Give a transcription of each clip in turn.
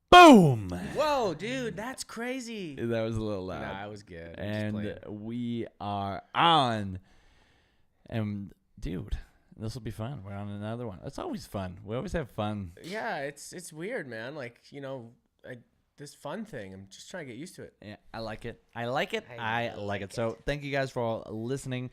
Boom! Whoa, dude, that's crazy. That was a little loud. Nah, it was good. And we are on. And, dude, this will be fun. We're on another one. It's always fun. We always have fun. Yeah, it's weird, man. Like, this fun thing. I'm just trying to get used to it. Yeah, I like it. I like it. So thank you guys for all listening.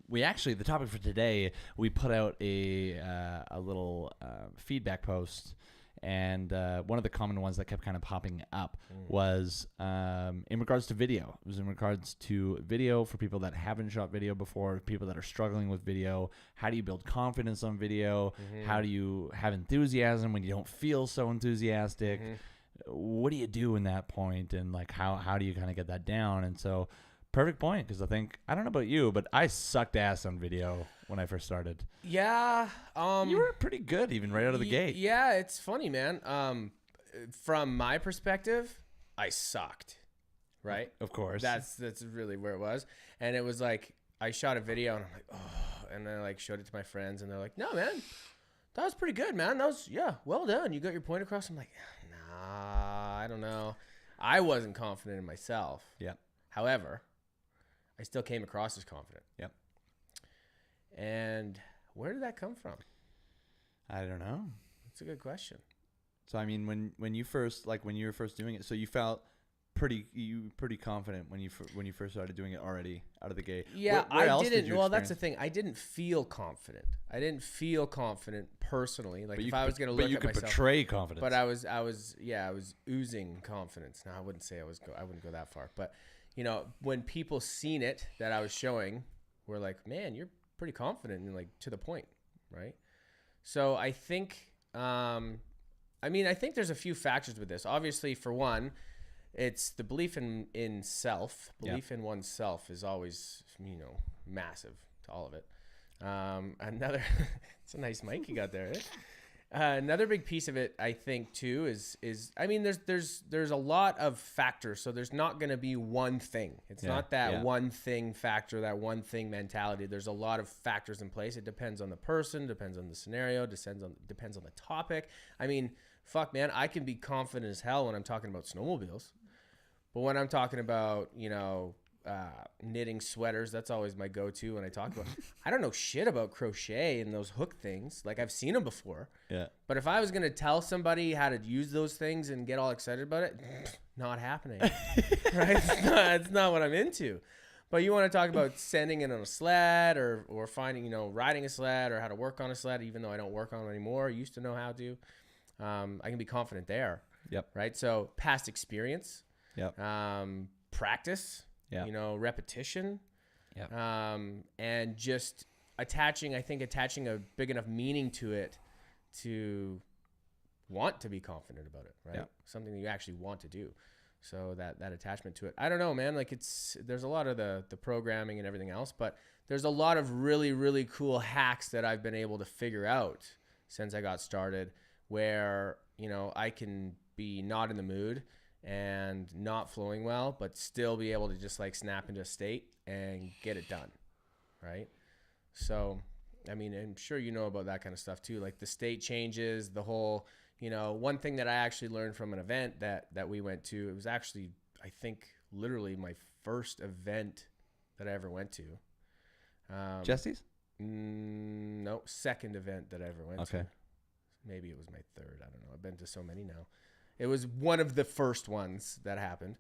We actually, the topic for today, we put out a little feedback post. And one of the common ones that kept kind of popping up was in regards to video. It was in regards to video for people that haven't shot video before, people that are struggling with video. How do you build confidence on video? How do you have enthusiasm when you don't feel so enthusiastic? What do you do in that point? And like how do you kind of get that down? And so perfect point, because I don't know about you, but I sucked ass on video when I first started. Yeah. You were pretty good even right out of the gate. Yeah, it's funny, man. From my perspective, I sucked. Right? Of course. That's really where it was. And it was like I shot a video and I'm like, oh, and then I like showed it to my friends and they're like, no, man, that was pretty good, man. That was, yeah, well done. You got your point across. I'm like, nah, I don't know. I wasn't confident in myself. Yeah. However, I still came across as confident. Yep. And where did that come from? I don't know. That's a good question. So I mean, when you were first doing it, so you felt pretty confident when you first started doing it already out of the gate. Yeah, where I didn't. Well, that's the thing. I didn't feel confident. I didn't feel confident personally. Like if I was going to look at myself. But you could portray confidence. But I was oozing confidence. Now I wouldn't say I wouldn't go that far. But when people seen it that I was showing, were like, man, you're pretty confident and like to the point, right? So I think, I think there's a few factors with this. Obviously, for one, it's the belief in self. Belief in oneself is always, massive to all of it. Another, it's a nice mic you got there. Eh? Another big piece of it, I think, too, is there's a lot of factors. So there's not going to be one thing. It's not that one thing factor, that one thing mentality. There's a lot of factors in place. It depends on the person, depends on the scenario, depends on the topic. I mean, fuck, man, I can be confident as hell when I'm talking about snowmobiles. But when I'm talking about, knitting sweaters, that's always my go-to when I talk about I don't know shit about crochet and those hook things. Like I've seen them before. Yeah. But if I was going to tell somebody how to use those things and get all excited about it, not happening. Right? It's not what I'm into. But you want to talk about sending it on a sled or finding, riding a sled or how to work on a sled, even though I don't work on it anymore. I used to know how to. I can be confident there. Yep. Right? So past experience. Yep. Practice. Yeah. Repetition. Yeah. And just attaching a big enough meaning to it to want to be confident about it, right? Yeah. Something that you actually want to do. So that attachment to it. I don't know, man. Like there's a lot of the programming and everything else, but there's a lot of really, really cool hacks that I've been able to figure out since I got started where, I can be not in the mood and not flowing well, but still be able to just like snap into a state and get it done. Right. So, I mean, I'm sure you know about that kind of stuff too. Like the state changes, the whole, one thing that I actually learned from an event that we went to, it was actually, I think literally my first event that I ever went to. Jesse's? No, second event that I ever went to. Okay. Maybe it was my third. I don't know. I've been to so many now. It was one of the first ones that happened.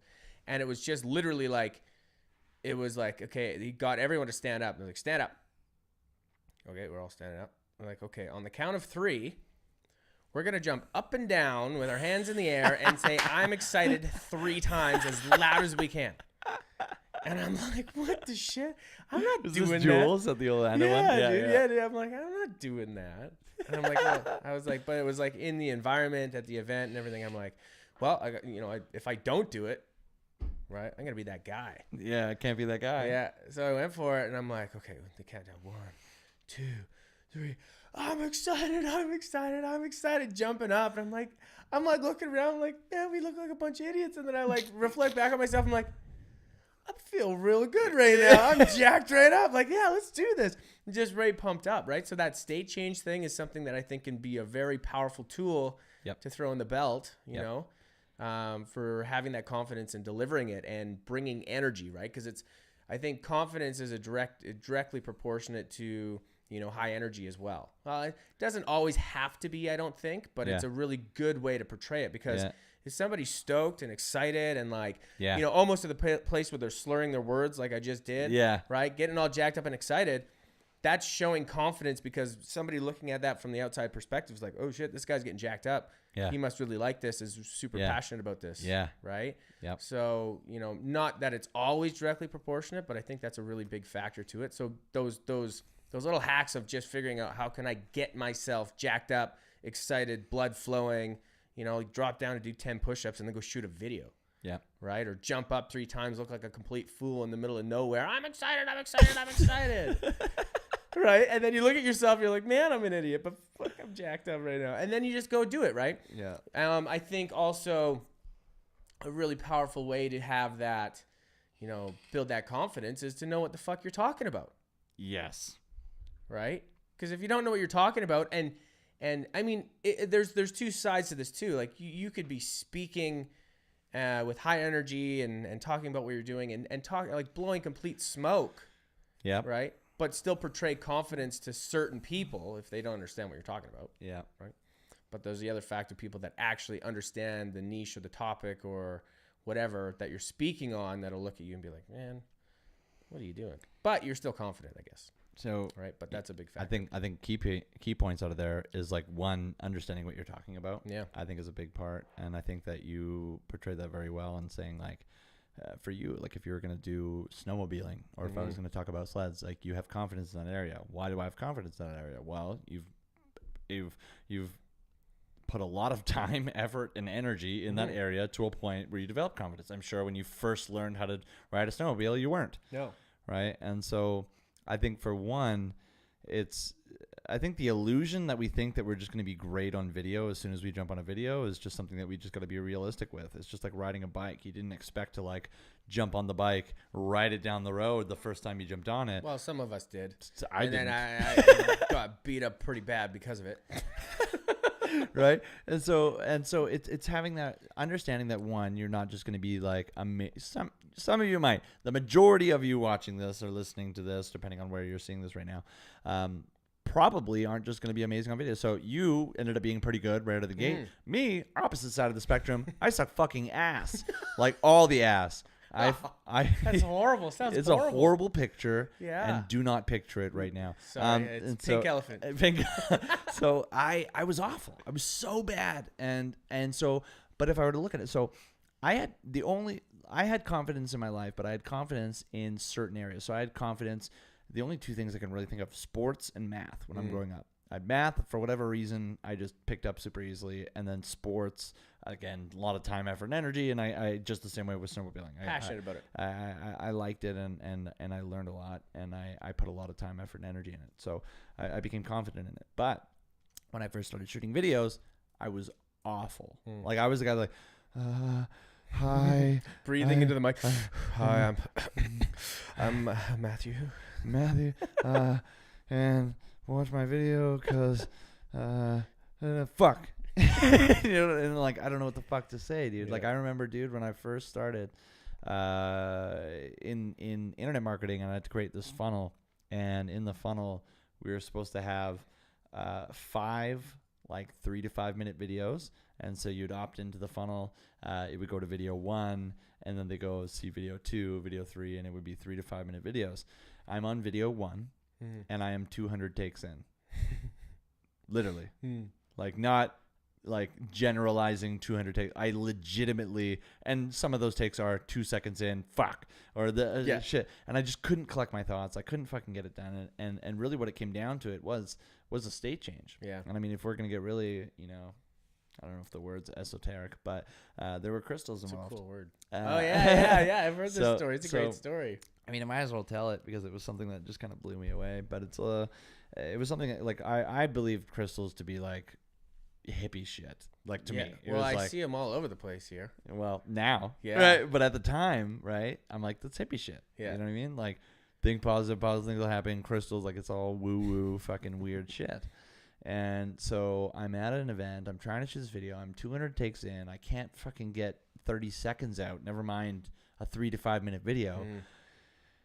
And it was just literally like, it was like, okay, he got everyone to stand up. And I was like, stand up. Okay, we're all standing up. I'm like, okay, on the count of 3, we're going to jump up and down with our hands in the air and say, I'm excited 3 times as loud as we can. And I'm like, what the shit? I'm not doing that. Jules at the Orlando one? Yeah, dude. I'm like, I'm not doing that. And I'm like, well, I was like, but it was like in the environment at the event and everything. I'm like, well, if I don't do it, right, I'm going to be that guy. Yeah, I can't be that guy. Yeah. So I went for it and I'm like, okay, the countdown, 1, 2, 3. I'm excited, jumping up. And I'm like looking around, I'm like, man, we look like a bunch of idiots. And then I like reflect back on myself. I'm like, I feel real good right now. I'm jacked right up. Like, yeah, let's do this. Just right pumped up, right? So that state change thing is something that I think can be a very powerful tool to throw in the belt, you know, for having that confidence and delivering it and bringing energy, right? Because I think confidence is directly proportionate to, you know, high energy as well. It doesn't always have to be, I don't think, but it's a really good way to portray it because if somebody's stoked and excited and like, you know, almost to the place where they're slurring their words like I just did, right? Getting all jacked up and excited, that's showing confidence because somebody looking at that from the outside perspective is like, oh shit, this guy's getting jacked up. He must really like this, is super passionate about this. Right? So, you know, not that it's always directly proportionate, but I think that's a really big factor to it. So those little hacks of just figuring out how can I get myself jacked up, excited, blood flowing, you know, like drop down and do 10 push-ups and then go shoot a video. Right? Or jump up 3 times, look like a complete fool in the middle of nowhere. I'm excited. Right? And then you look at yourself, you're like, man, I'm an idiot, but fuck, I'm jacked up right now. And then you just go do it, right? I think also a really powerful way to have that, you know, build that confidence is to know what the fuck you're talking about. Right? Because if you don't know what you're talking about, and I mean, there's 2 sides to this too. Like you could be speaking with high energy and talking about what you're doing and talking like blowing complete smoke. Right? But still portray confidence to certain people if they don't understand what you're talking about. Right? But there's the other fact of people that actually understand the niche or the topic or whatever that you're speaking on that'll look at you and be like, man, what are you doing? But you're still confident, I guess. So right, but that's a big factor. I think key points out of there is like one, understanding what you're talking about. I think is a big part, and I think that you portrayed that very well in saying like, for you, like if you were gonna do snowmobiling or if I was gonna talk about sleds, like you have confidence in that area. Why do I have confidence in that area? Well, you've put a lot of time, effort, and energy in that area to a point where you develop confidence. I'm sure when you first learned how to ride a snowmobile, you weren't. Right, and so. I think for one, I think the illusion that we think that we're just going to be great on video as soon as we jump on a video is just something that we just got to be realistic with. It's just like riding a bike. You didn't expect to like jump on the bike, ride it down the road the first time you jumped on it. Well, some of us did. Then I got beat up pretty bad because of it. Right? And so it's having that understanding that one, you're not just going to be like some of you might. The majority of you watching this or listening to this, depending on where you're seeing this right now, probably aren't just going to be amazing on video. So you ended up being pretty good right out of the gate. Me, opposite side of the spectrum, I suck fucking ass. Like all the ass. That's horrible. Sounds it's horrible. A horrible picture. And do not picture it right now. Sorry, it's pink elephant. So I was awful. I was so bad. And so, but if I were to look at it, so I had confidence in my life, but I had confidence in certain areas. So I had confidence. The only 2 things I can really think of, sports and math when I'm growing up. I had math, for whatever reason, I just picked up super easily. And then sports, again, a lot of time, effort, and energy. And I just the same way with snowmobiling. Passionate about it. I liked it and I learned a lot. And I put a lot of time, effort, and energy in it. So I became confident in it. But when I first started shooting videos, I was awful. Like I was the guy like, hi. Breathing into the mic. Hi, I'm Matthew. And watch my video because fuck. You know, and like I don't know what the fuck to say, dude. Like I remember, dude, when I first started in internet marketing, and I had to create this funnel, and in the funnel we were supposed to have 5 like 3 to 5 minute videos. And so you'd opt into the funnel. It would go to video 1, and then they go see video 2, video 3, and it would be 3 to 5 minute videos. I'm on video 1, and I am 200 takes in. Literally. Like not like generalizing 200 takes. I legitimately, and some of those takes are 2 seconds in, fuck, or the shit. And I just couldn't collect my thoughts. I couldn't fucking get it done. And really what it came down to it was a state change. And I mean, if we're going to get really, you know, I don't know if the word's esoteric, but there were crystals involved. It's a cool word. Yeah. I've heard this story. It's a great story. I mean, I might as well tell it because it was something that just kind of blew me away. But it was something that, like I believed crystals to be like hippie shit. Like to Yeah. me, it Well, was I like, see them all over the place here. well, now, Yeah. right? But at the time, right? I'm like, that's hippie shit. Yeah. You know what I mean? Like, think positive things will happen. Crystals, like it's all woo woo, fucking weird shit. And so I'm at an event. I'm trying to shoot this video. I'm 200 takes in. I can't fucking get 30 seconds out. Never mind a 3 to 5 minute video.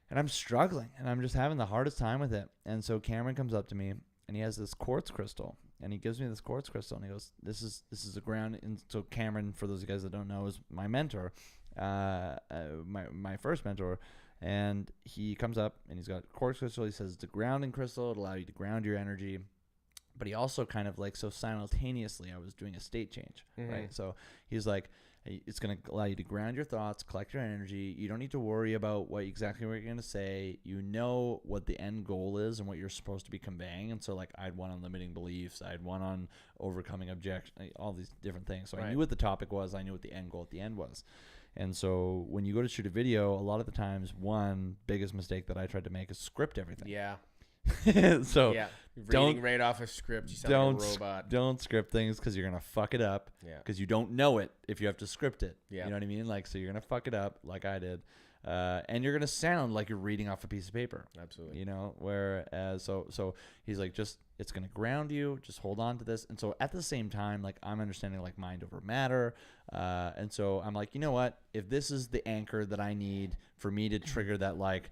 And I'm struggling, and I'm just having the hardest time with it. And so Cameron comes up to me, and he has this quartz crystal, and he gives me this quartz crystal, and he goes, "This is a ground." And so Cameron, for those of you guys that don't know, is my mentor, my first mentor. And he comes up, and he's got a quartz crystal. He says it's a grounding crystal. It'll allow you to ground your energy. But he also kind of like, so simultaneously, I was doing a state change, right? So he's like, it's going to allow you to ground your thoughts, collect your energy. You don't need to worry about exactly what you're going to say. You know what the end goal is and what you're supposed to be conveying. And so, like, I had one on limiting beliefs. I had one on overcoming objection, all these different things. So I knew what the topic was. I knew what the end goal at the end was. And so when you go to shoot a video, a lot of the times, one biggest mistake that I tried to make is script everything. Yeah. So yeah, reading right off a script, you sound like a robot. Don't script things because you're gonna fuck it up. Yeah, because you don't know it if you have to script it. Yeah, you know what I mean. Like, so you're gonna fuck it up like I did, and you're gonna sound like you're reading off a piece of paper. Absolutely. You know, whereas so he's like, just, it's gonna ground you. Just hold on to this. And so at the same time, like, I'm understanding like mind over matter, and so I'm like, you know what? If this is the anchor that I need for me to trigger that, like,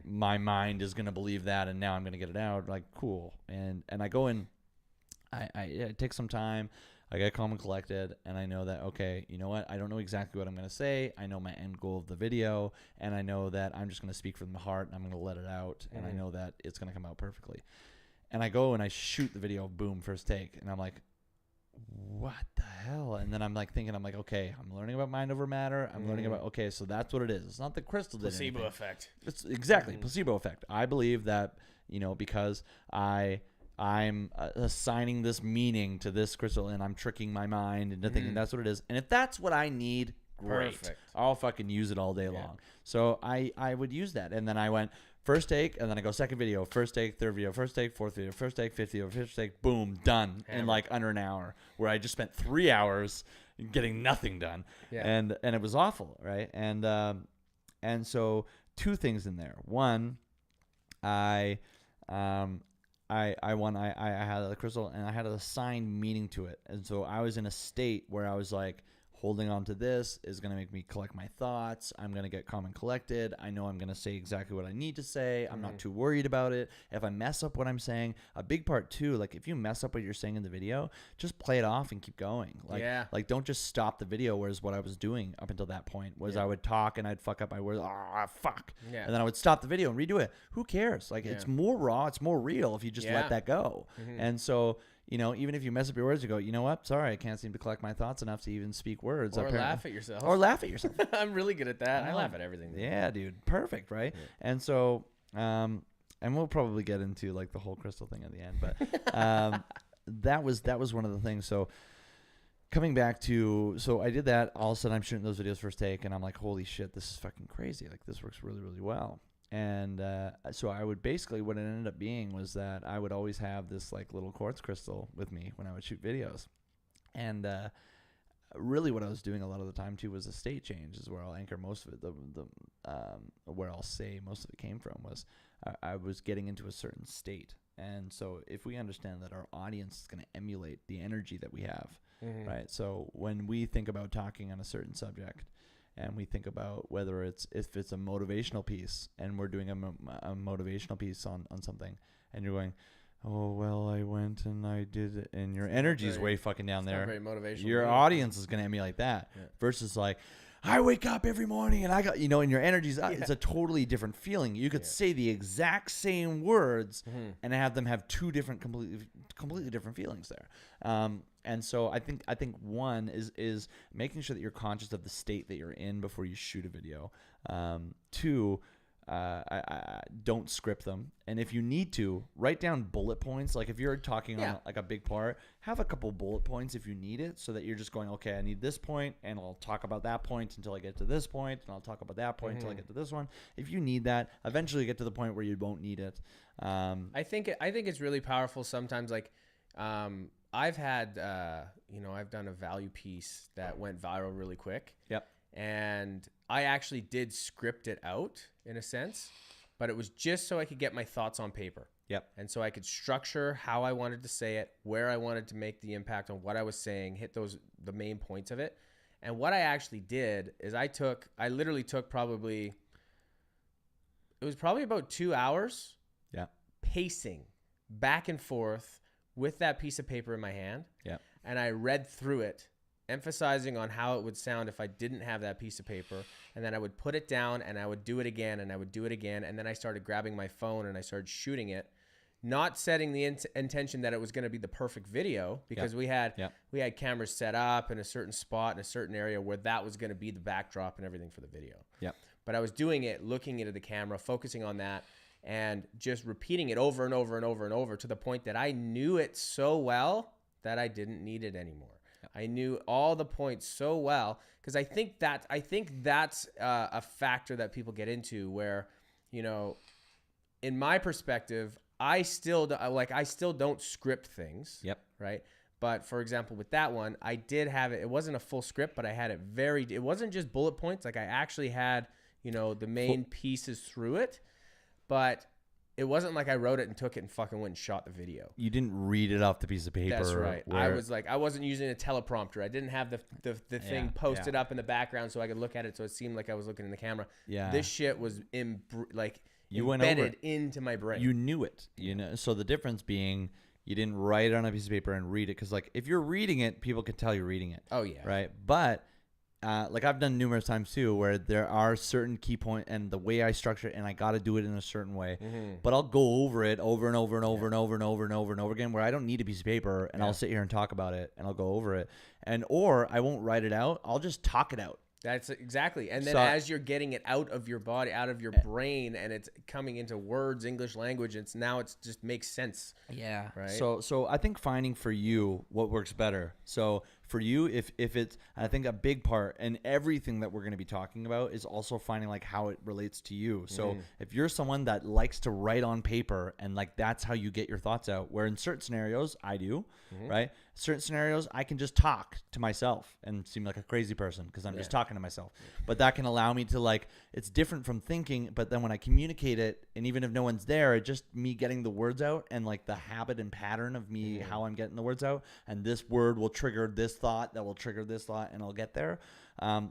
my mind is gonna believe that, and now I'm gonna get it out. Like, cool. And I go in. I take some time. I get calm and collected, and I know that, okay, you know what? I don't know exactly what I'm going to say. I know my end goal of the video, and I know that I'm just going to speak from the heart, and I'm going to let it out, and I know that it's going to come out perfectly. And I go and I shoot the video, boom, first take, and I'm like, what the hell? And then I'm like thinking, I'm like, okay, I'm learning about mind over matter. I'm learning about, okay, so that's what it is. It's not the crystal did placebo anything. effect. It's exactly placebo effect. I believe that, you know, because I'm assigning this meaning to this crystal, and I'm tricking my mind into thinking that's what it is. And if that's what I need, great. Perfect. I'll fucking use it all day long. So I would use that. And then I went first take, and then I go second video, first take, third video, first take, fourth video, first take, fifth video, first take, boom, done. Hammer. In like under an hour, where I just spent 3 hours getting nothing done. Yeah. And it was awful, right? And so two things in there. One, I had a crystal, and I had an assigned meaning to it. And so I was in a state where I was like, holding on to this is going to make me collect my thoughts. I'm going to get calm and collected. I know I'm going to say exactly what I need to say. I'm not too worried about it. If I mess up what I'm saying, a big part too, like if you mess up what you're saying in the video, just play it off and keep going. Like don't just stop the video. Whereas what I was doing up until that point was I would talk and I'd fuck up my words. Fuck. Yeah. And then I would stop the video and redo it. Who cares? Like it's more raw. It's more real if you just let that go. And so, you know, even if you mess up your words, you go, you know what? Sorry, I can't seem to collect my thoughts enough to even speak words. Or laugh at yourself. I'm really good at that. I laugh at everything. Yeah, dude. Perfect, right? Yeah. And so, and we'll probably get into like the whole crystal thing at the end, but that was one of the things. So coming back to, so I did that. All of a sudden, I'm shooting those videos first take, and I'm like, holy shit, this is fucking crazy. Like this works really, really well. And so I would basically, what it ended up being was that I would always have this like little quartz crystal with me when I would shoot videos. And really what I was doing a lot of the time too was a state change is where I'll anchor most of it. Where I'll say most of it came from was I was getting into a certain state. And so if we understand that our audience is going to emulate the energy that we have, right? So when we think about talking on a certain subject, and we think about whether if it's a motivational piece, and we're doing a motivational piece on something, and you're going, oh, well, I went and I did it, and your energy's way fucking down there. Not very motivational. Your audience is going to emulate that versus like, I wake up every morning and I got, you know, and your energy's it's a totally different feeling. You could say the exact same words and have them have two different, completely different feelings there. And so I think one is making sure that you're conscious of the state that you're in before you shoot a video. Two, I don't script them. And if you need to, write down bullet points. Like if you're talking on like a big part, have a couple bullet points if you need it, so that you're just going, okay, I need this point, and I'll talk about that point until I get to this point, and I'll talk about that point until I get to this one. If you need that, eventually you get to the point where you won't need it. I think it's really powerful sometimes. Like, I've had, I've done a value piece that went viral really quick. Yep. And I actually did script it out in a sense, but it was just so I could get my thoughts on paper. Yep. And so I could structure how I wanted to say it, where I wanted to make the impact on what I was saying, hit the main points of it. And what I actually did is I literally took probably about 2 hours. Yeah. Pacing back and forth with that piece of paper in my hand. Yeah. And I read through it, emphasizing on how it would sound if I didn't have that piece of paper. And then I would put it down and I would do it again and I would do it again. And then I started grabbing my phone and I started shooting it, not setting the intention that it was going to be the perfect video, because we had cameras set up in a certain spot in a certain area where that was going to be the backdrop and everything for the video. Yeah. But I was doing it, looking into the camera, focusing on that, and just repeating it over and over and over and over to the point that I knew it so well that I didn't need it anymore. I knew all the points so well, because I think that's a factor that people get into where, in my perspective, I still don't script things. Yep. Right. But for example, with that one, I did have it. It wasn't a full script, but I had it it wasn't just bullet points. Like I actually had, the main pieces through it, but it wasn't like I wrote it and took it and fucking went and shot the video. You didn't read it off the piece of paper. That's right. I wasn't using a teleprompter. I didn't have the thing posted up in the background so I could look at it so it seemed like I was looking in the camera. Yeah. This shit was you went over embedded into my brain. You knew it. So the difference being you didn't write it on a piece of paper and read it, because if you're reading it, people can tell you're reading it. Oh yeah. Right. But I've done numerous times too, where there are certain key points and the way I structure it, and I got to do it in a certain way. Mm-hmm. But I'll go over it over and over and over and over and over and over and over again, where I don't need a piece of paper, and I'll sit here and talk about it, and I'll go over it, or I won't write it out. I'll just talk it out. That's exactly. And then as you're getting it out of your body, out of your brain, and it's coming into words, English language, it just makes sense. Yeah. Right. So I think finding for you what works better. So for you, if it's, I think a big part and everything that we're going to be talking about is also finding how it relates to you. So if you're someone that likes to write on paper and that's how you get your thoughts out, where in certain scenarios I do, right? Certain scenarios I can just talk to myself and seem like a crazy person because I'm just talking to myself. But that can allow me to it's different from thinking, but then when I communicate it, and even if no one's there, it's just me getting the words out and the habit and pattern of me, how I'm getting the words out, and this word will trigger this thought that will trigger this thought, and I'll get there.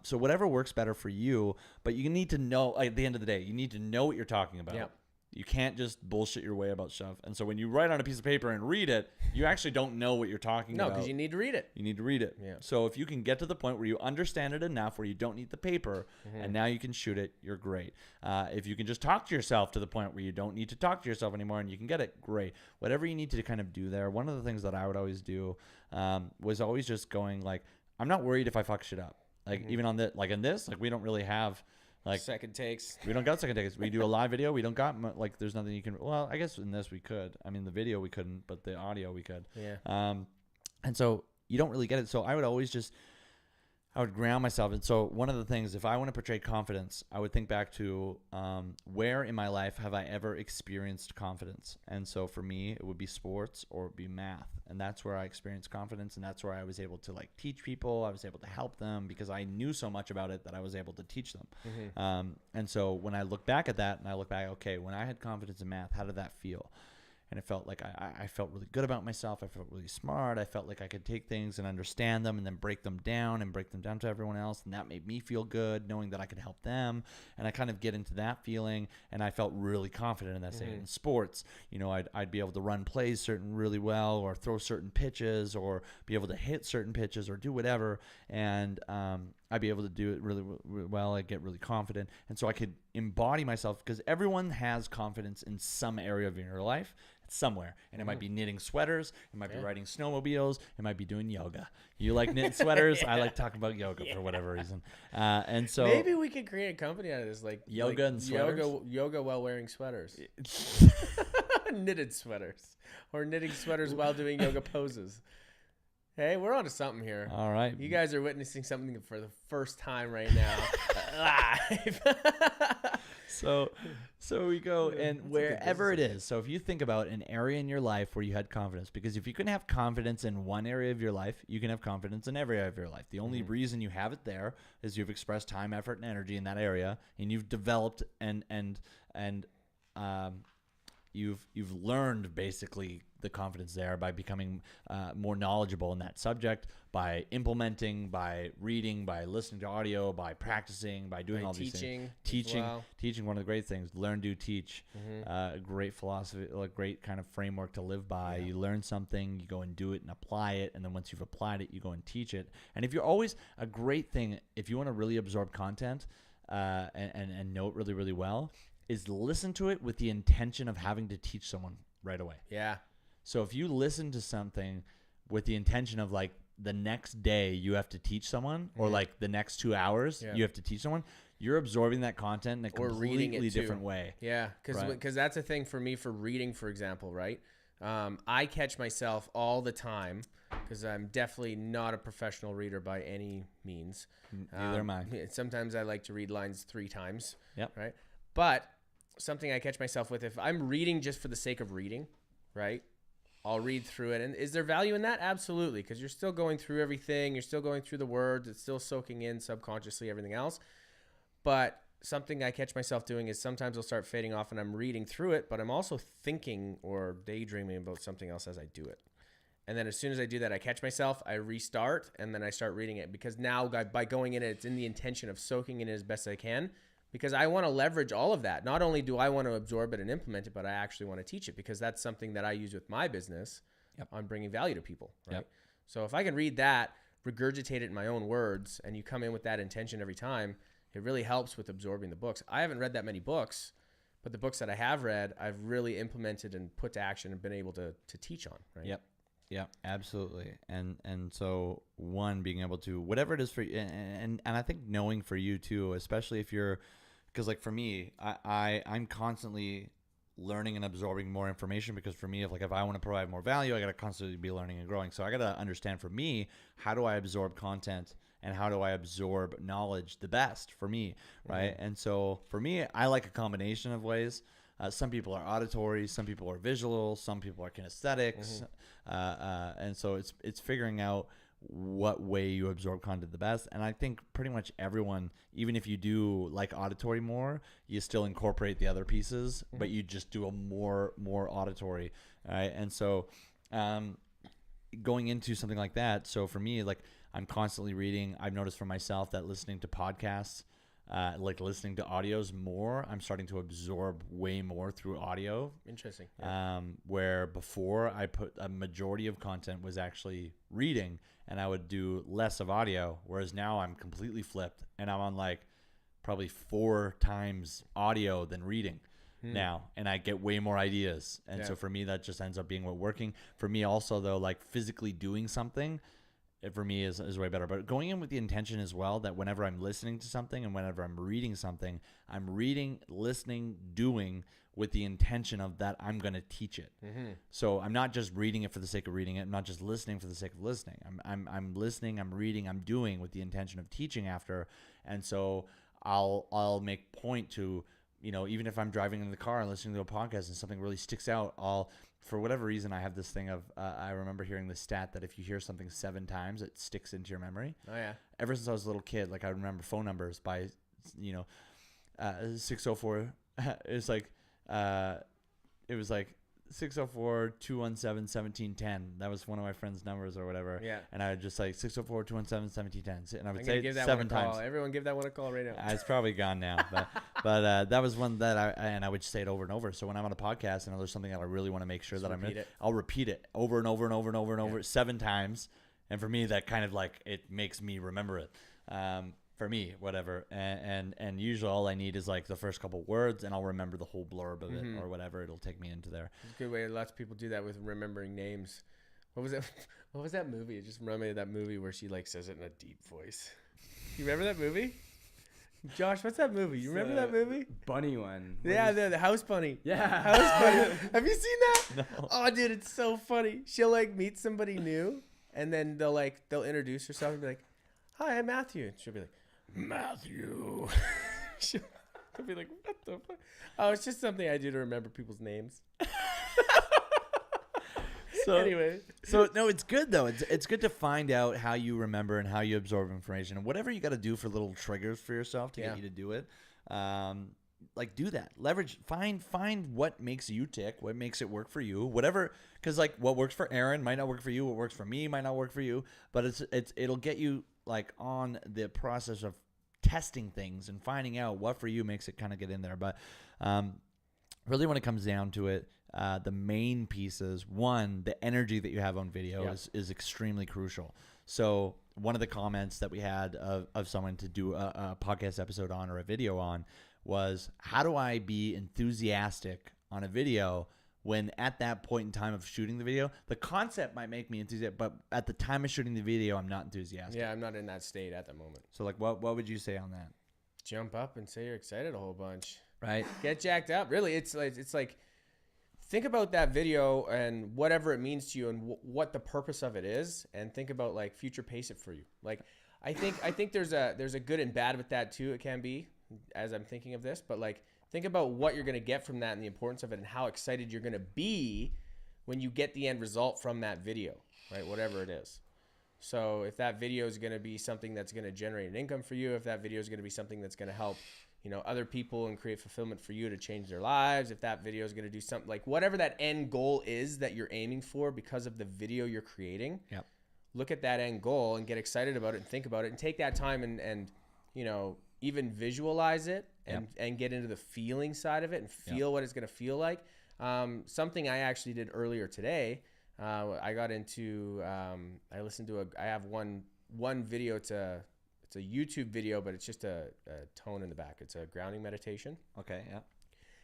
So whatever works better for you, but you need to know at the end of the day, you need to know what you're talking about. Yep. You can't just bullshit your way about stuff. And so when you write on a piece of paper and read it, you actually don't know what you're talking about. No, because you need to read it. You need to read it. Yeah. So if you can get to the point where you understand it enough where you don't need the paper and now you can shoot it, you're great. If you can just talk to yourself to the point where you don't need to talk to yourself anymore and you can get it, great. Whatever you need to kind of do there. One of the things that I would always do was always just going I'm not worried if I fuck shit up. Even on in this, we don't really have second takes. We don't got second takes. We do a live video. We don't got there's nothing you can. Well, I guess in this we could. I mean, the video we couldn't, but the audio we could. Yeah. And so you don't really get it. So I would always I would ground myself. And so one of the things, if I want to portray confidence, I would think back to where in my life have I ever experienced confidence? And so for me, it would be sports or it would be math. And that's where I experienced confidence. And that's where I was able to teach people. I was able to help them because I knew so much about it that I was able to teach them. And so when I look back at that and I look back, okay, when I had confidence in math, how did that feel? And it felt like I felt really good about myself. I felt really smart. I felt like I could take things and understand them and then break them down to everyone else. And that made me feel good knowing that I could help them. And I kind of get into that feeling. And I felt really confident in that state. In sports, I'd be able to run plays really well or throw certain pitches or be able to hit certain pitches or do whatever. And I'd be able to do it really, really well. I'd get really confident. And so I could embody myself because everyone has confidence in some area of your life. Somewhere, and it might be knitting sweaters, it might be riding snowmobiles, it might be doing yoga. You like knitting sweaters, I like talking about yoga for whatever reason. And so maybe we could create a company out of this, yoga and sweaters. Yoga while wearing sweaters, knitted sweaters, or knitting sweaters while doing yoga poses. Hey, we're onto something here. All right, you guys are witnessing something for the first time right now, live. So we go, and wherever it is. So if you think about an area in your life where you had confidence, because if you can have confidence in one area of your life, you can have confidence in every area of your life. The only reason you have it there is you've expressed time, effort, and energy in that area, and you've developed and you've learned basically the confidence there by becoming more knowledgeable in that subject, by implementing, by reading, by listening to audio, by practicing, by doing all these things. Teaching, one of the great things. Learn, do, teach. A great philosophy, a great kind of framework to live by. You learn something, you go and do it and apply it, and then once you've applied it, you go and teach it. And if you're always a great thing, if you want to really absorb content and know it really, really well, is listen to it with the intention of having to teach someone right away. Yeah. So if you listen to something with the intention of like the next day you have to teach someone, or like the next 2 hours you have to teach someone, you're absorbing that content in a completely different way. Yeah, because that's a thing for me for reading, for example, right? I catch myself all the time, because I'm definitely not a professional reader by any means. Neither am I. Sometimes I like to read lines 3 times. Yep. Right. But something I catch myself with, if I'm reading just for the sake of reading, right, I'll read through it. And is there value in that? Absolutely, because you're still going through everything. You're still going through the words. It's still soaking in subconsciously everything else. But something I catch myself doing is sometimes I'll start fading off and I'm reading through it, but I'm also thinking or daydreaming about something else as I do it. And then as soon as I do that, I catch myself, I restart, and then I start reading it, because now by going in it, it's in the intention of soaking in it as best I can, because I want to leverage all of that. Not only do I want to absorb it and implement it, but I actually want to teach it, because that's something that I use with my business on bringing value to people. Right. So if I can read that, regurgitate it in my own words, and you come in with that intention every time, it really helps with absorbing the books. I haven't read that many books, but the books that I have read, I've really implemented and put to action and been able to teach on. Right. Yeah, absolutely. And so one, being able to, whatever it is for you, and I think knowing for you too, especially if you're, because like for me, I'm constantly learning and absorbing more information, because for me, if I want to provide more value, I got to constantly be learning and growing. So I got to understand, for me, how do I absorb content and how do I absorb knowledge the best for me, right? And so for me, I like a combination of ways. Some people are auditory, some people are visual, some people are kinesthetics, and so it's figuring out what way you absorb content the best. And I think pretty much everyone, even if you do like auditory more, you still incorporate the other pieces, but you just do a more auditory, right? And so going into something like that, so for me, like I'm constantly reading. I've noticed for myself that listening to podcasts, like listening to audios more, I'm starting to absorb way more through audio. Interesting. Where before I put a majority of content was actually reading, and I would do less of audio, whereas now I'm completely flipped, and I'm on like probably 4 times audio than reading now, and I get way more ideas. And so for me, that just ends up being what working for me. Also though, like physically doing something, it for me is way better. But going in with the intention as well, that whenever I'm listening to something and whenever I'm reading something, I'm reading, listening, doing with the intention of that I'm going to teach it. So I'm not just reading it for the sake of reading it. I'm not just listening for the sake of listening. I'm listening, I'm reading, I'm doing with the intention of teaching after. And so I'll make point to, even if I'm driving in the car and listening to a podcast and something really sticks out, for whatever reason, I have this thing of, I remember hearing the stat that if you hear something 7 times, it sticks into your memory. Oh, yeah. Ever since I was a little kid, like I remember phone numbers by, 604. It was like 604-217-1710. That was one of my friend's numbers or whatever. Yeah. And I would just like 604-217-1710. And I would say it 7 times. Everyone give that one a call right now. It's probably gone now. But that was one that I would say it over and over. So when I'm on a podcast and there's something that I really want to make sure I'll repeat it over and over and over and over and over 7 times. And for me, that kind of like, it makes me remember it. For me, whatever. And usually all I need is like the first couple words, and I'll remember the whole blurb of it or whatever. It'll take me into there. It's a good way. Lots of people do that with remembering names. What was that movie? It just reminded me of that movie where she like says it in a deep voice. You remember that movie? Josh, what's that movie? You remember that movie? Bunny one. Yeah, the house bunny. Yeah. House bunny. Have you seen that? No. Oh, dude, it's so funny. She'll like meet somebody new, and then they'll introduce herself and be like, "Hi, I'm Matthew." And she'll be like, "Matthew." I'll be like, what the fuck? Oh, it's just something I do to remember people's names. So anyway, so no, it's good though. It's good to find out how you remember and how you absorb information, and whatever you got to do for little triggers for yourself to get you to do it. Like do that. Leverage. Find what makes you tick. What makes it work for you. Whatever. Because like what works for Aaron might not work for you. What works for me might not work for you. But it'll get you like on the process of testing things and finding out what for you makes it kind of get in there. But really, when it comes down to it. The main pieces, one, the energy that you have on video is extremely crucial. So one of the comments that we had of someone to do a podcast episode on or a video on was, how do I be enthusiastic on a video when at that point in time of shooting the video, the concept might make me enthusiastic, but at the time of shooting the video, I'm not enthusiastic. Yeah, I'm not in that state at the moment. So like, what would you say on that? Jump up and say you're excited a whole bunch. Right. Get jacked up. Really, it's like think about that video and whatever it means to you and what the purpose of it is, and think about like future pace it for you. Like I think there's a good and bad with that too. It can be, as I'm thinking of this, but like think about what you're going to get from that and the importance of it and how excited you're going to be when you get the end result from that video, right? Whatever it is. So if that video is going to be something that's going to generate an income for you, if that video is going to be something that's going to help other people and create fulfillment for you to change their lives, if that video is going to do something, like whatever that end goal is that you're aiming for because of the video you're creating, look at that end goal and get excited about it and think about it and take that time and even visualize it and get into the feeling side of it and feel what it's going to feel like. Something I actually did earlier today, I got into, I listened to I have one video it's a YouTube video, but it's just a tone in the back. It's a grounding meditation. Okay, yeah.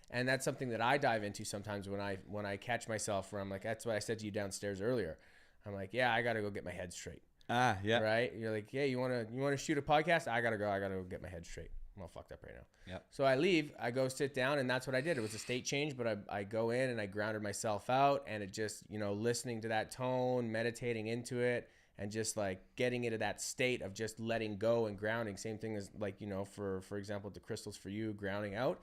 And that's something that I dive into sometimes when I catch myself where I'm like, that's what I said to you downstairs earlier. I'm like, yeah, I got to go get my head straight. Ah, yeah. Right? You're like, yeah, you want to shoot a podcast? I got to go get my head straight. I'm all fucked up right now. Yep. So I leave, I go sit down, and that's what I did. It was a state change, but I go in and I grounded myself out, and it just, listening to that tone, meditating into it, and just like getting into that state of just letting go and grounding. Same thing as like, for example, the crystals for you, grounding out.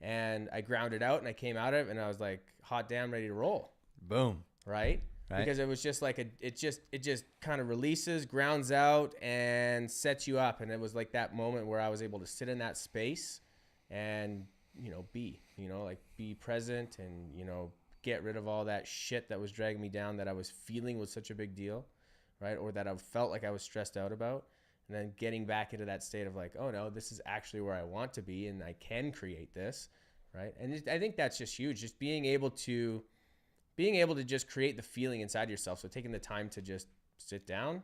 And I grounded out and I came out of it and I was like, hot damn, ready to roll. Boom. Right? Because it was just like it just kind of releases, grounds out, and sets you up. And it was like that moment where I was able to sit in that space and, be present and, get rid of all that shit that was dragging me down that I was feeling was such a big deal. Right? Or that I felt like I was stressed out about, and then getting back into that state of like, oh no, this is actually where I want to be and I can create this. Right. And I think that's just huge. Just being able to just create the feeling inside yourself. So taking the time to just sit down,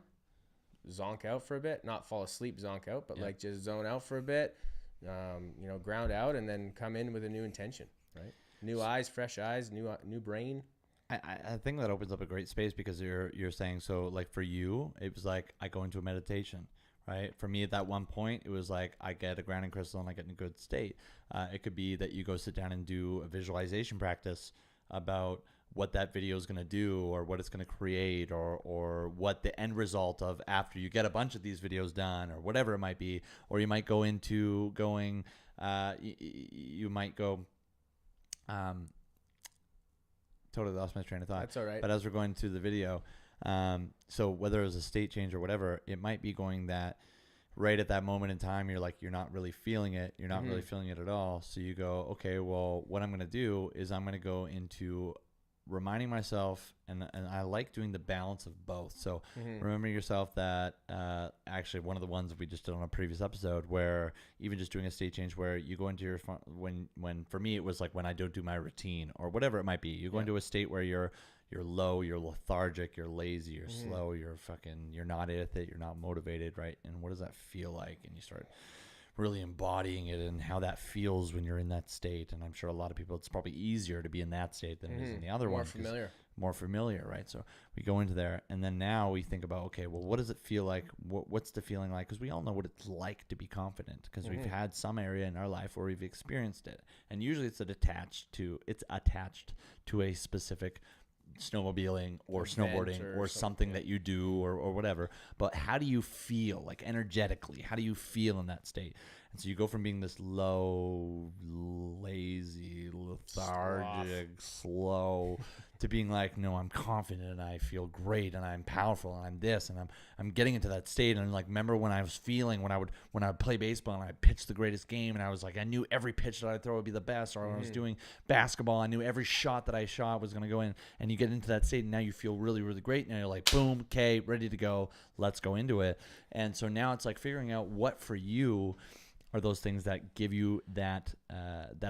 zonk out for a bit, not fall asleep, zonk out, but like just zone out for a bit, ground out, and then come in with a new intention, right? New eyes, fresh eyes, new brain. I think that opens up a great space because you're saying, so like for you, it was like I go into a meditation, right? For me at that one point, it was like I get a grounding crystal and I get in a good state. It could be that you go sit down and do a visualization practice about what that video is going to do or what it's going to create or what the end result of after you get a bunch of these videos done or whatever it might be. Or you might go into you might go totally lost my train of thought. That's all right. But as we're going through the video, so whether it was a state change or whatever, it might be going that right at that moment in time, you're not really feeling it. You're not really feeling it at all. So you go, okay, well, what I'm going to do is I'm going to go into reminding myself, and I like doing the balance of both. So remember yourself that actually one of the ones we just did on a previous episode where even just doing a state change where you go into your when for me it was like when I don't do my routine or whatever it might be, you go into a state where you're low, you're lethargic, you're lazy, you're slow, you're not at it, you're not motivated, right? And what does that feel like? And you start really embodying it and how that feels when you're in that state. And I'm sure a lot of people, it's probably easier to be in that state than it is in the other one. More familiar, right? So we go into there, and then now we think about, okay, well, what does it feel like? What's the feeling like? Because we all know what it's like to be confident, because we've had some area in our life where we've experienced it, and usually it's attached to a specific snowmobiling or snowboarding or something that you do or whatever. But how do you feel, like energetically? How do you feel in that state? And so you go from being this low, lazy, lethargic, slow to being like, no, I'm confident and I feel great and I'm powerful and I'm this and I'm getting into that state. And like, remember when I was feeling when I would play baseball and I pitched the greatest game and I was like, I knew every pitch that I'd throw would be the best. Or when I was doing basketball, I knew every shot that I shot was going to go in. And you get into that state and now you feel really, really great. And you're like, boom, okay, ready to go. Let's go into it. And so now it's like figuring out what for you are those things that give you that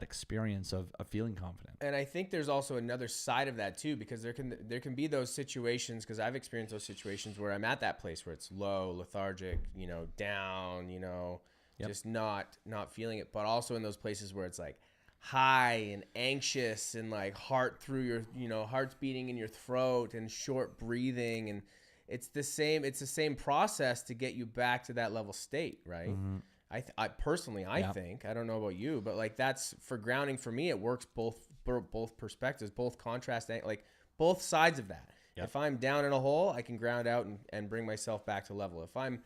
experience of feeling confident. And I think there's also another side of that too, because there can be those situations, because I've experienced those situations where I'm at that place where it's low, lethargic, down, just not feeling it, but also in those places where it's like high and anxious and like heart's beating in your throat and short breathing, and it's the same process to get you back to that level state, right? Mm-hmm. I personally think, I don't know about you, but like that's for grounding for me, it works both perspectives, both contrast, like both sides of that. Yep. If I'm down in a hole, I can ground out and bring myself back to level. If I'm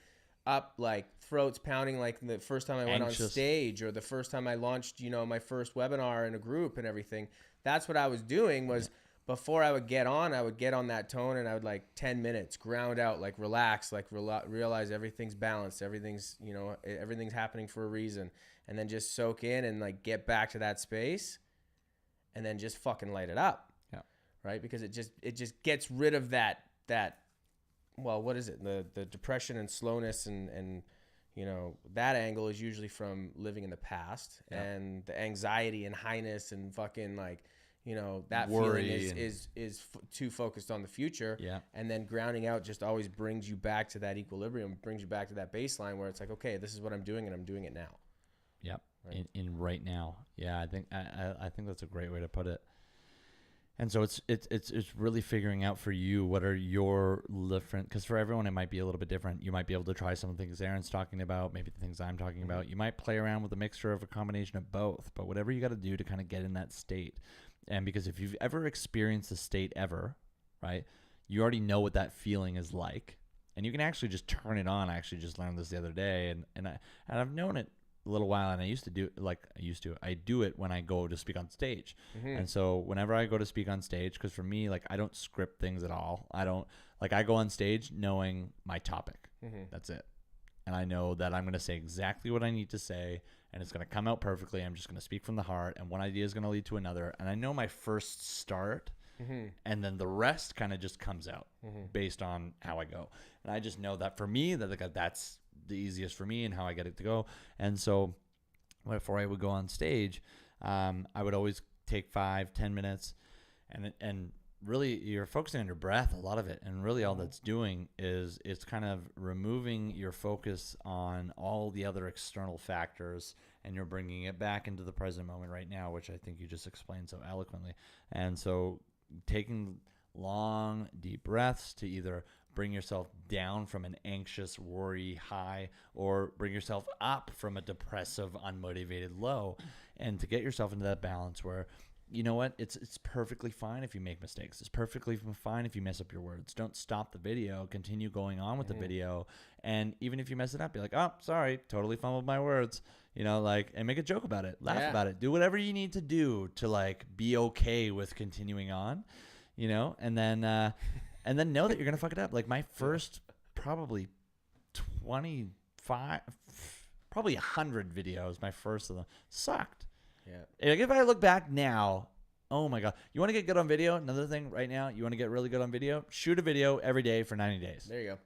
up, like throat's pounding, like the first time I went on stage or the first time I launched, my first webinar in a group and everything, that's what I was doing was before I would get on that tone and I would like 10 minutes, ground out, like relax, like realize everything's balanced, everything's happening for a reason, and then just soak in and like get back to that space and then just fucking light it up. Yeah. Right? Because it just gets rid of that, well, what is it? The depression and slowness and that angle is usually from living in the past, and the anxiety and highness and fucking like, that worry feeling is too focused on the future. Yeah. And then grounding out just always brings you back to that equilibrium, brings you back to that baseline where it's like, okay, this is what I'm doing and I'm doing it now. Yep. Right. In right now. Yeah. I think that's a great way to put it. And so it's really figuring out for you, what are your different, because for everyone, it might be a little bit different. You might be able to try some of the things Aaron's talking about, maybe the things I'm talking about. You might play around with a mixture of a combination of both, but whatever you got to do to kind of get in that state. And because if you've ever experienced a state ever, right, you already know what that feeling is like, and you can actually just turn it on. I actually just learned this the other day, and I've known it a little while, and I do it when I go to speak on stage. Mm-hmm. And so whenever I go to speak on stage, because for me, like, I don't script things at all. I go on stage knowing my topic. Mm-hmm. That's it. And I know that I'm going to say exactly what I need to say, and it's going to come out perfectly. I'm just going to speak from the heart, and one idea is going to lead to another. And I know my first start, and then the rest kind of just comes out based on how I go. And I just know that for me, that's the easiest for me and how I get it to go. And so before I would go on stage, I would always take 5-10 minutes, and really you're focusing on your breath, a lot of it. And really all that's doing is it's kind of removing your focus on all the other external factors, and you're bringing it back into the present moment right now, which I think you just explained so eloquently. And so taking long, deep breaths to either bring yourself down from an anxious, worry high, or bring yourself up from a depressive, unmotivated low, and to get yourself into that balance where, you know what, it's perfectly fine if you make mistakes. It's perfectly fine if you mess up your words. Don't stop the video. Continue going on with the video. And even if you mess it up, be like, oh, sorry, totally fumbled my words. And make a joke about it. Laugh about it. Do whatever you need to do to like be okay with continuing on, and then know that you're going to fuck it up. Like my first probably 25, probably 100 videos, my first of them sucked. Yeah. Like if I look back now, oh my God. You want to get good on video? Another thing right now, you want to get really good on video? Shoot a video every day for 90 days. There you go.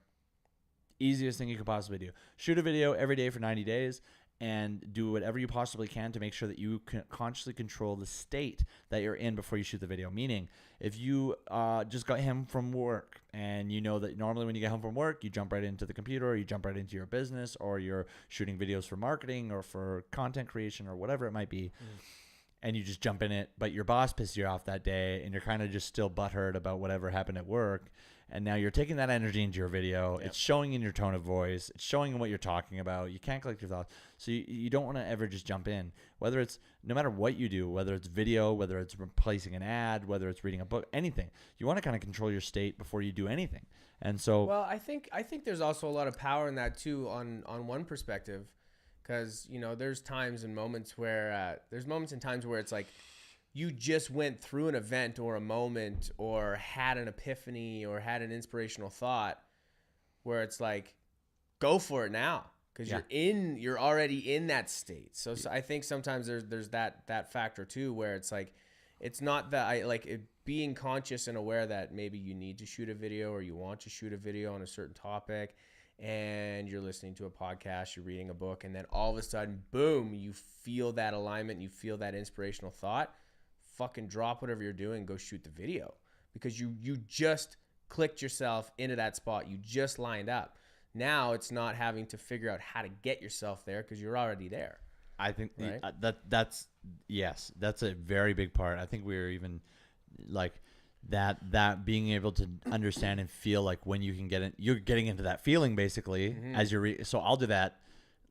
Easiest thing you could possibly do. Shoot a video every day for 90 days and do whatever you possibly can to make sure that you can consciously control the state that you're in before you shoot the video. Meaning, if you just got home from work and you know that normally when you get home from work, you jump right into the computer or you jump right into your business or you're shooting videos for marketing or for content creation or whatever it might be, and you just jump in it, but your boss pissed you off that day and you're kind of just still butthurt about whatever happened at work. And now you're taking that energy into your video. Yep. It's showing in your tone of voice. It's showing in what you're talking about. You can't collect your thoughts. So you don't want to ever just jump in. Whether it's, no matter what you do, whether it's video, whether it's replacing an ad, whether it's reading a book, anything. You want to kind of control your state before you do anything. And so... Well, I think there's also a lot of power in that too on one perspective. Because, you know, there's times and moments where it's like you just went through an event or a moment or had an epiphany or had an inspirational thought where it's like, go for it now. Because you're already in that state. So I think sometimes there's that factor too, where it's like, it's not that being conscious and aware that maybe you need to shoot a video or you want to shoot a video on a certain topic, and you're listening to a podcast, you're reading a book, and then all of a sudden, boom, you feel that alignment, you feel that inspirational thought. Fucking drop whatever you're doing, go shoot the video, because you just clicked yourself into that spot. You just lined up. Now it's not having to figure out how to get yourself there because you're already there. I think right? that's a very big part. I think we're even like that being able to understand and feel like when you can get in, you're getting into that feeling basically as you're. So I'll do that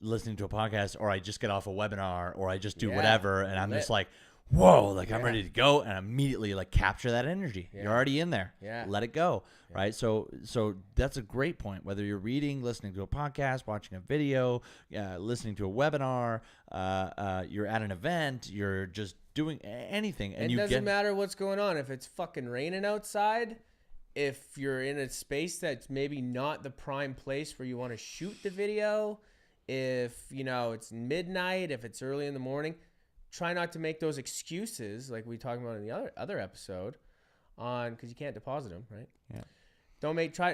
listening to a podcast, or I just get off a webinar, or I just do whatever, and I'm just like, whoa, like I'm ready to go, and immediately like capture that energy. You're already in there. Let it go. Right. So that's a great point. Whether you're reading, listening to a podcast, watching a video, listening to a webinar, you're at an event, you're just doing anything. And it doesn't matter what's going on. If it's fucking raining outside, if you're in a space that's maybe not the prime place where you want to shoot the video, if, you know, it's midnight, if it's early in the morning, try not to make those excuses like we talked about in the other episode on, because you can't deposit them, right? Yeah.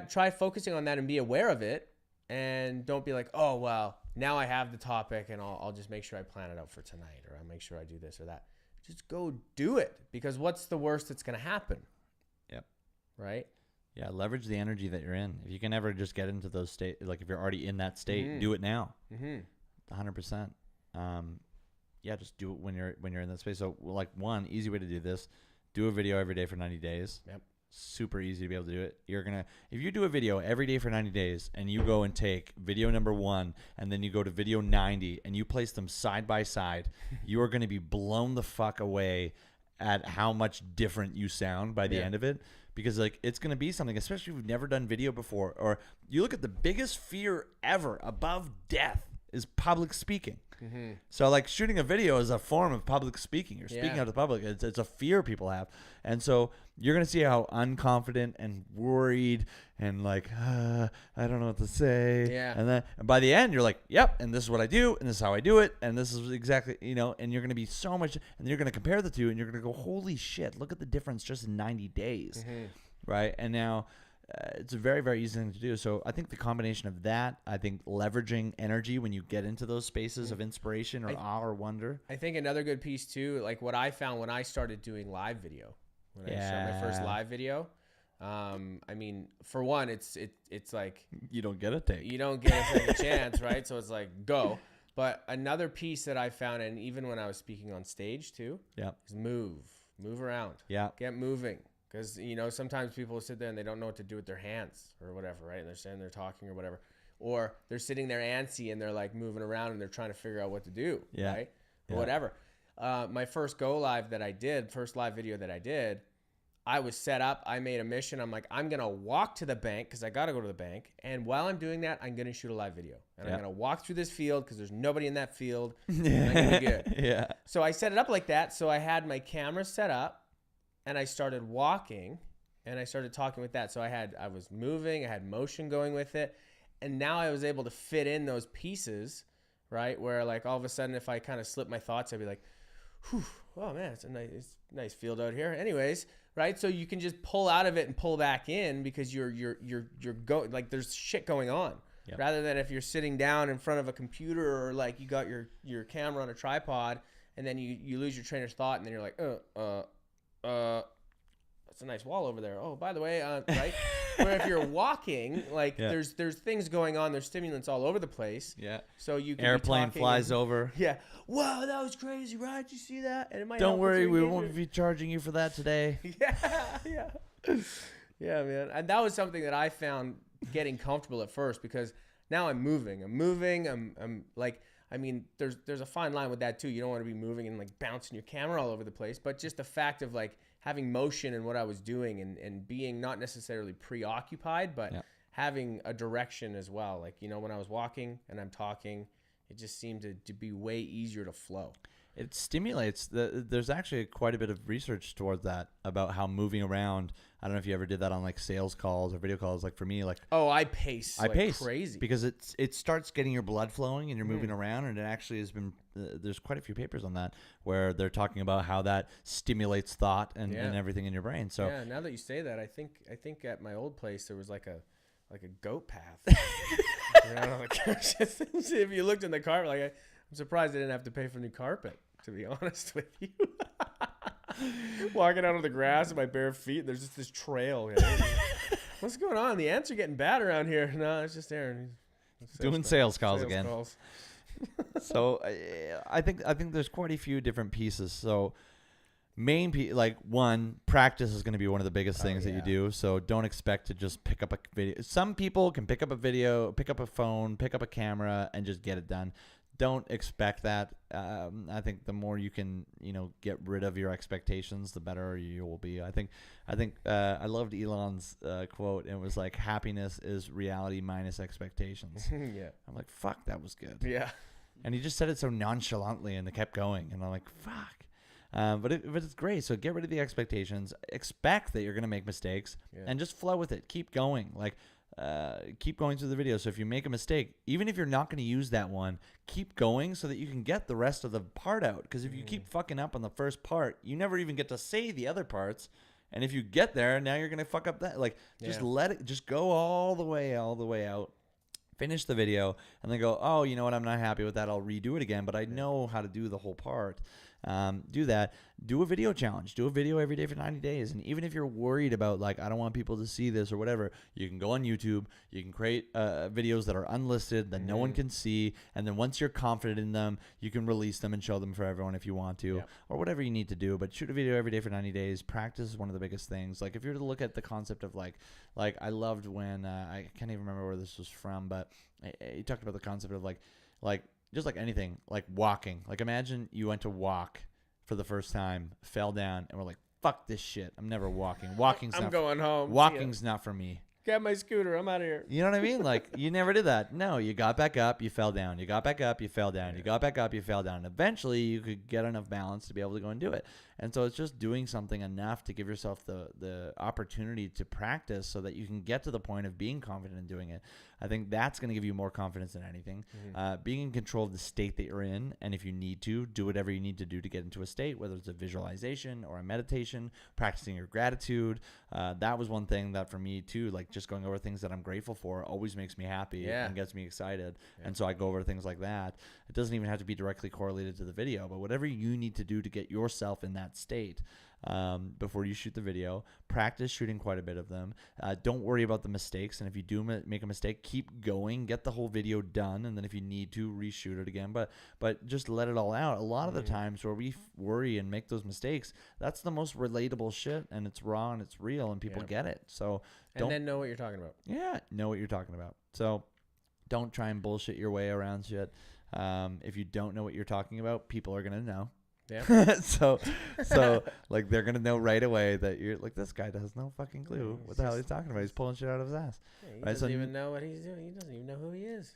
Try focusing on that and be aware of it, and don't be like, oh, well, now I have the topic and I'll just make sure I plan it out for tonight, or I'll make sure I do this or that. Just go do it, because what's the worst that's going to happen? Yep. Right? Yeah, leverage the energy that you're in. If you can ever just get into those state, like if you're already in that state, do it now. 100%. Yeah, just do it when you're in that space. So, like, one easy way to do this: do a video every day for 90 days. Yep. Super easy to be able to do it. If you do a video every day for 90 days, and you go and take video number 1, and then you go to video 90, and you place them side by side, you are going to be blown the fuck away at how much different you sound by the end of it. Because like it's going to be something, especially if you've never done video before, or you look at the biggest fear ever above death is public speaking. So like shooting a video is a form of public speaking. You're speaking out to the public. It's a fear people have. And so you're going to see how unconfident and worried and like, I don't know what to say. Yeah. And then by the end, you're like, yep, and this is what I do, and this is how I do it, and this is exactly, you know, and you're going to be so much, and you're going to compare the two, and you're going to go, holy shit, look at the difference just in 90 days. Right? And now it's a very, very easy thing to do. So I think the combination of that, I think leveraging energy when you get into those spaces of inspiration or awe or wonder. I think another good piece too, like what I found when I started doing live video, when I shot my first live video, I mean, for one, it's like you don't get a take. You don't get a second chance, right? So it's like, go. But another piece that I found, and even when I was speaking on stage too, is move around. Yeah. Get moving. Because, you know, sometimes people sit there and they don't know what to do with their hands or whatever, right? And they're standing there talking or whatever. Or they're sitting there antsy and they're like moving around and they're trying to figure out what to do, right? Or whatever. My first live video that I did, I was set up. I made a mission. I'm like, I'm going to walk to the bank because I got to go to the bank. And while I'm doing that, I'm going to shoot a live video. And I'm going to walk through this field because there's nobody in that field. And I'm going to be good. So I set it up like that. So I had my camera set up. And I started walking, and I started talking with that. So I was moving, I had motion going with it, and now I was able to fit in those pieces, right? Where like all of a sudden, if I kind of slip my thoughts, I'd be like, "Whew, oh man, it's a nice field out here." Anyways, right? So you can just pull out of it and pull back in because you're going, like there's shit going on. Rather than if you're sitting down in front of a computer or like you got your camera on a tripod, and then you lose your train of thought, and then you're like, that's a nice wall over there. Oh, by the way, right? Where if you're walking, like there's things going on, there's stimulants all over the place. Yeah. So you can airplane flies over. Yeah. Wow, that was crazy, right? Did you see that? And it might Don't worry, we won't be charging you for that today. Yeah, man. And that was something that I found getting comfortable at first, because now I'm moving. I'm like, I mean, there's a fine line with that too. You don't want to be moving and like bouncing your camera all over the place, but just the fact of like having motion in what I was doing and being not necessarily preoccupied, but having a direction as well. Like, you know, when I was walking and I'm talking it just seemed to be way easier to flow. It stimulates. There's actually quite a bit of research towards that about how moving around. I don't know if you ever did that on like sales calls or video calls. Like for me, like I pace crazy because it starts getting your blood flowing and you're moving around, and it actually has been. There's quite a few papers on that where they're talking about how that stimulates thought and everything in your brain. So yeah, now that you say that, I think at my old place there was like a goat path. If you looked in the carpet, like I'm surprised I didn't have to pay for new carpet, to be honest with you. Walking out on the grass with my bare feet, there's just this trail. What's going on? The ants are getting bad around here. No, it's just Aaron. Doing sales calls again. So I think there's quite a few different pieces. So like one, practice is going to be one of the biggest things that you do. So don't expect to just pick up a video. Some people can pick up a video, pick up a phone, pick up a camera, and just get it done. Don't expect that. I think the more you can, get rid of your expectations, the better you will be. I think I loved Elon's quote. It was like, happiness is reality minus expectations. Yeah. I'm like, fuck, that was good. Yeah. And he just said it so nonchalantly, and it kept going. And I'm like, fuck. But it's great. So get rid of the expectations. Expect that you're going to make mistakes, and just flow with it. Keep going. Like, keep going through the video. So if you make a mistake, even if you're not going to use that one, keep going so that you can get the rest of the part out. Because if you keep fucking up on the first part, you never even get to say the other parts. And if you get there, now you're going to fuck up that. Like, just let it, just go all the way out. Finish the video, and then go, oh, you know what? I'm not happy with that. I'll redo it again, but I know how to do the whole part. Do that. Do a video challenge. Do a video every day for 90 days. And even if you're worried about, like, I don't want people to see this or whatever, you can go on YouTube. You can create videos that are unlisted that no one can see. And then once you're confident in them, you can release them and show them for everyone if you want to, or whatever you need to do. But shoot a video every day for 90 days. Practice is one of the biggest things. Like, if you were to look at the concept of like I loved when I can't even remember where this was from, but he talked about the concept of like just like anything, like walking. Like, imagine you went to walk for the first time, fell down, and were like, fuck this shit. I'm never walking. I'm going home. Walking's not for me. Got my scooter. I'm out of here. You know what I mean? Like, you never did that. No, you got back up, you fell down. You got back up, you fell down. You got back up, you fell down. And eventually, you could get enough balance to be able to go and do it. And so it's just doing something enough to give yourself the opportunity to practice so that you can get to the point of being confident in doing it. I think that's going to give you more confidence than anything. Being in control of the state that you're in, and if you need to, do whatever you need to do to get into a state, whether it's a visualization or a meditation, practicing your gratitude. That was one thing that for me too, like just going over things that I'm grateful for always makes me happy and gets me excited. And so I go over things like that. It doesn't even have to be directly correlated to the video, but whatever you need to do to get yourself in that state. Before you shoot the video, practice shooting quite a bit of them. Don't worry about the mistakes, and if you do make a mistake, keep going, get the whole video done, and then if you need to, reshoot it again. But just let it all out. A lot of the times where we worry and make those mistakes, that's the most relatable shit, and it's raw and it's real, and people get it. So and then know what you're talking about. Yeah, know what you're talking about. So don't try and bullshit your way around shit. If you don't know what you're talking about, people are gonna know. Yeah. so like they're gonna know right away that you're like, this guy has no fucking clue what the hell he's talking about. He's pulling shit out of his ass. Yeah, he doesn't even know what he's doing. He doesn't even know who he is.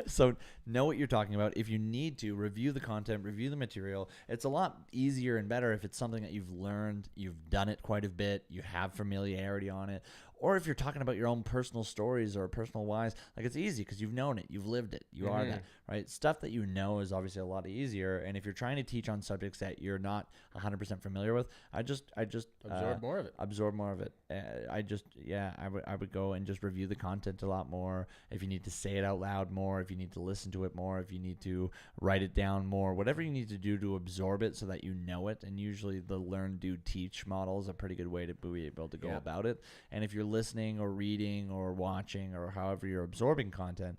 So know what you're talking about. If you need to, review the content, review the material. It's a lot easier and better if it's something that you've learned, you've done it quite a bit, you have familiarity on it. Or if you're talking about your own personal stories or personal whys, like it's easy because you've known it, you've lived it, you are that, right? Stuff that you know is obviously a lot easier. And if you're trying to teach on subjects that you're not 100% familiar with, I just absorb more of it. Absorb more of it. I would go and just review the content a lot more. If you need to say it out loud more, if you need to listen to it more, if you need to write it down more, whatever you need to do to absorb it so that you know it. And usually the learn, do, teach model is a pretty good way to be able to go about it. And if you're listening or reading or watching or however you're absorbing content,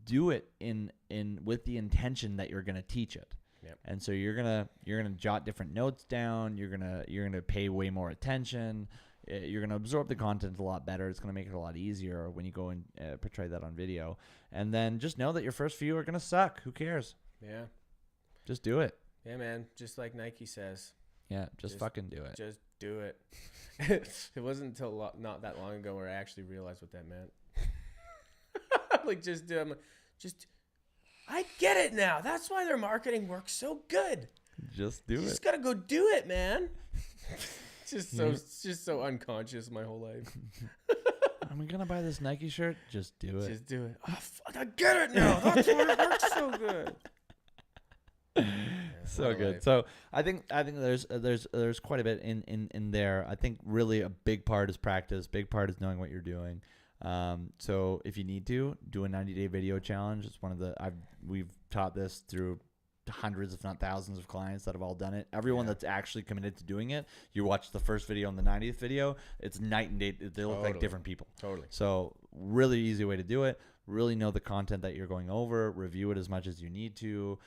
do it in with the intention that you're going to teach it. Yep. And so you're gonna jot different notes down. You're gonna pay way more attention. You're gonna absorb the content a lot better. It's gonna make it a lot easier when you go and portray that on video. And then just know that your first few are gonna suck. Who cares? Yeah. Just do it. Yeah, man. Just like Nike says. Yeah, just fucking do it. Just do it. It wasn't until not that long ago where I actually realized what that meant. Like, just do. I'm like, just. I get it now. That's why their marketing works so good. Just do You it. just gotta go do it, man. It's just so unconscious my whole life. I'm gonna buy this Nike shirt. Just do it. Just do it. Oh, fuck, I get it now. That's why it works so good. So good. Life. So I think there's quite a bit in there. I think really a big part is practice. Big part is knowing what you're doing. So if you need to do a 90-day video challenge, it's one of the we've taught this through hundreds, if not thousands, of clients that have all done it. Everyone that's actually committed to doing it, you watch the first video and the 90th video, it's night and day. They look like different people. Totally. So really easy way to do it. Really know the content that you're going over, review it as much as you need to.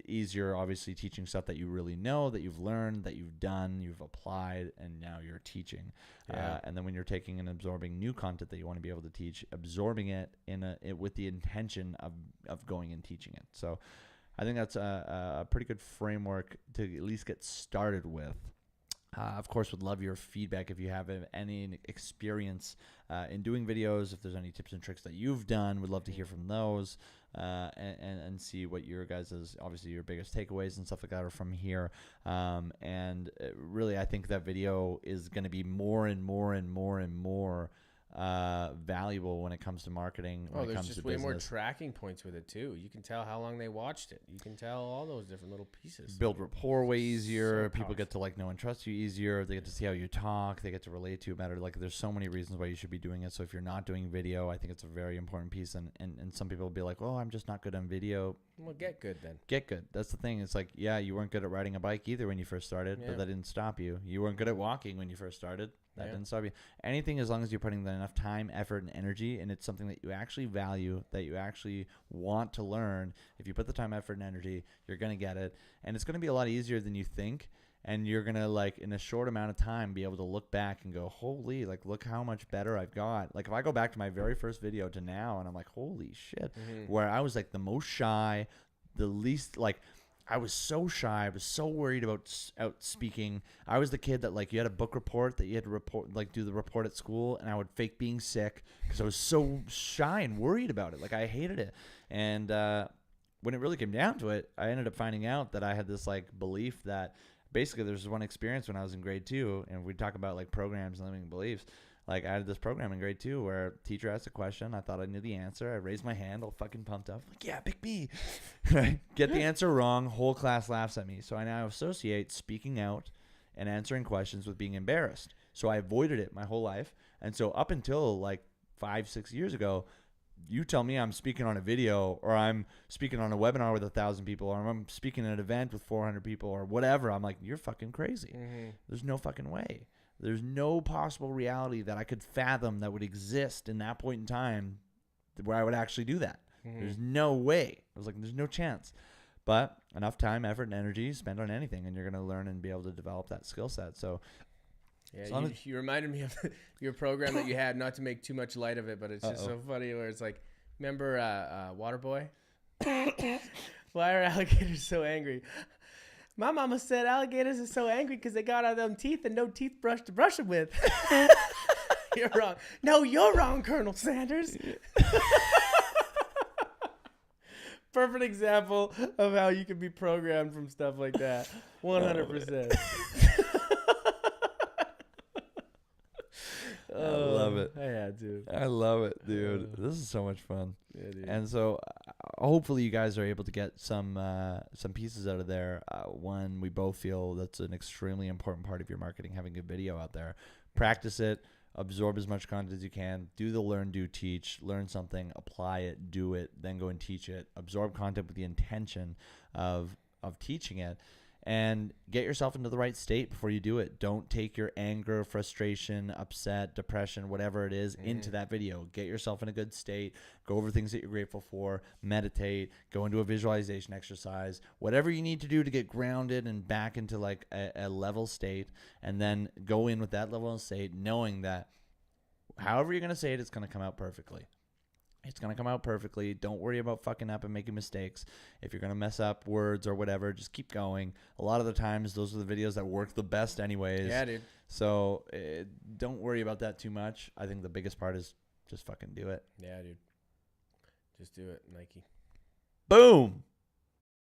Easier, obviously, teaching stuff that you really know, that you've learned, that you've done, you've applied, and now you're teaching. And then when you're taking and absorbing new content that you want to be able to teach, absorbing it with the intention of going and teaching it. So I think that's a pretty good framework to at least get started with. Of course, would love your feedback if you have any experience in doing videos. If there's any tips and tricks that you've done, would love to hear from those and see what your guys' obviously your biggest takeaways and stuff like that are from here. And really, I think that video is going to be more and more and more and more valuable when it comes to marketing. Oh, there's just way more tracking points with it too. You can tell how long they watched it. You can tell all those different little pieces. Build rapport way easier. People get to know and trust you easier. They get to see how you talk. They get to relate to you better. There's so many reasons why you should be doing it. So if you're not doing video, I think it's a very important piece. And some people will be like, "Oh, I'm just not good on video." Well, get good then. Get good. That's the thing. It's like, yeah, you weren't good at riding a bike either when you first started, but that didn't stop you. You weren't good at walking when you first started. That didn't stop you. Anything, as long as you're putting enough time, effort, and energy, and it's something that you actually value, that you actually want to learn, if you put the time, effort, and energy, you're going to get it. And it's going to be a lot easier than you think. And you're going to, in a short amount of time, be able to look back and go, holy, look how much better I've got. If I go back to my very first video to now, and I'm like, holy shit, where I was, the most shy, the least, I was so shy. I was so worried about out speaking. I was the kid that you had a book report that you had to report, do the report at school, and I would fake being sick because I was so shy and worried about it. I hated it. And when it really came down to it, I ended up finding out that I had this belief that basically there's one experience when I was in grade 2, and we talk about programs and limiting beliefs. I had this program in grade 2 where teacher asked a question. I thought I knew the answer. I raised my hand, all fucking pumped up. Yeah, pick me. Right? Get the answer wrong. Whole class laughs at me. So I now associate speaking out and answering questions with being embarrassed. So I avoided it my whole life. And so up until 5-6 years ago, you tell me I'm speaking on a video, or I'm speaking on a webinar with 1,000 people, or I'm speaking at an event with 400 people, or whatever. I'm like, you're fucking crazy. There's no fucking way. There's no possible reality that I could fathom that would exist in that point in time where I would actually do that. There's no way. I was like, there's no chance. But enough time, effort, and energy spent on anything, and you're going to learn and be able to develop that skill set. So, yeah, you reminded me of your program that you had, not to make too much light of it, but it's just so funny where it's remember Waterboy? Why are alligators so angry? My mama said alligators are so angry because they got out of them teeth and no teeth brush to brush them with. You're wrong. No, you're wrong, Colonel Sanders. Perfect example of how you can be programmed from stuff like that. 100%. I love it. I had to. I love it, dude. This is so much fun. Yeah, dude. And so hopefully you guys are able to get some pieces out of there. One, we both feel that's an extremely important part of your marketing, having a video out there. Practice it. Absorb as much content as you can. Do the learn, do, teach. Learn something, apply it, do it, then go and teach it. Absorb content with the intention of teaching it. And get yourself into the right state before you do it. Don't take your anger, frustration, upset, depression, whatever it is, into that video. Get yourself in a good state. Go over things that you're grateful for. Meditate. Go into a visualization exercise. Whatever you need to do to get grounded and back into a level state. And then go in with that level of state knowing that however you're going to say it, it's going to come out perfectly. It's going to come out perfectly. Don't worry about fucking up and making mistakes. If you're going to mess up words or whatever, just keep going. A lot of the times, those are the videos that work the best anyways. Yeah, dude. So don't worry about that too much. I think the biggest part is just fucking do it. Yeah, dude. Just do it, Nike. Boom.